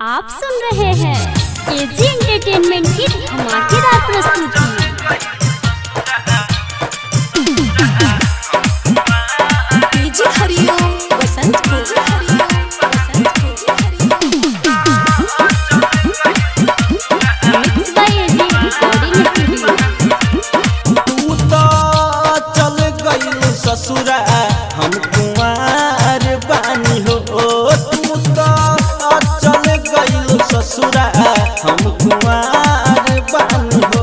आप सुन रहे हैं एजी एंटरटेनमेंट की धमाकेदार प्रस्तुति। डीजे हरिओम वसंत को mix by AG recording studio. तू तो चल गई ससुरा हम कुंवार बानी हो। तू तो चल गई ससुरा हम कुंवार बानी हो।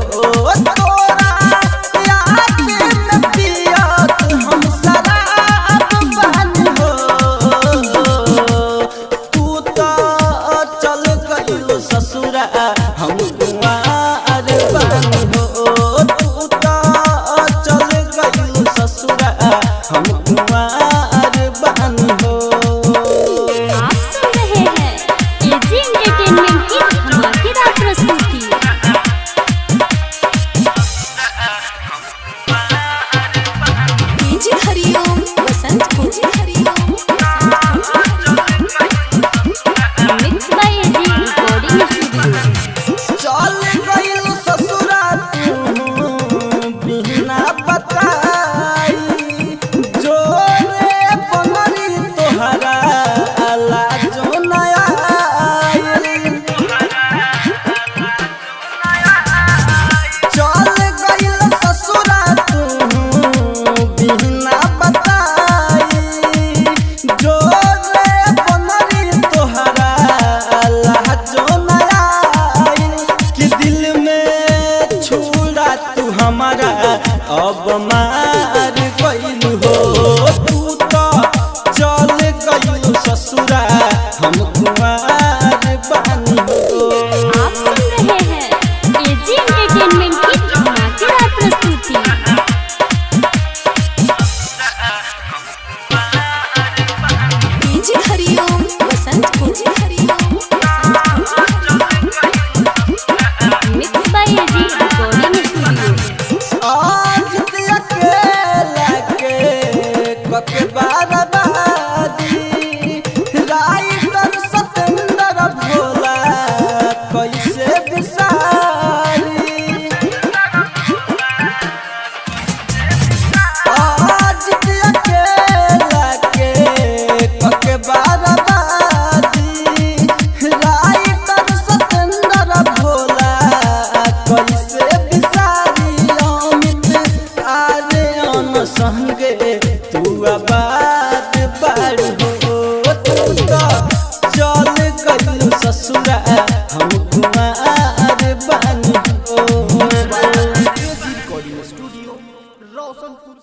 तोरा याद में पियत हम शराब बानी हो। तू तो चल गई ससुरा हम कुंवार बानी हो। तू तो चल गई ससुरा हम कुंवार बानी हो। आप सुन रहे हैं एजी एंटरटेनमेंट की धमाकेदार प्रस्तुति। डीजे हरिओम वसंत को mix by AG recording studio. चल गइल ससुरा तू बिना बताई। जोरे बनरी तोहरा लाजो नया आइल। चल गइल ससुरा तू बिना बताई। जोरे बनरी तोहरा लाजो नया आइल। कि दिल में छुड़ा तू हमारा अब मार गइल हो। तू तो चल गइल ससुरा हम कुंवार बानी हो। आप सुन रहे हैं एजी एंटरटेनमेंट की धमाकेदार प्रस्तुति। डीजे हरिओम वसंत को mix by AG recording studio. आज अकेला के कके बर्बादी। राइटर सतेंद्र भोला कैसे बिसारी। आज अकेला के कके बर्बादी। राइटर सतेंद्र भोला कैसे बिसारी। अमित आर्यन संगे तू आबाद बाड़ हो। तू तो चल गइल ससुरा हम कुंवार बानी हो। स्टूडियो रोशनपुर।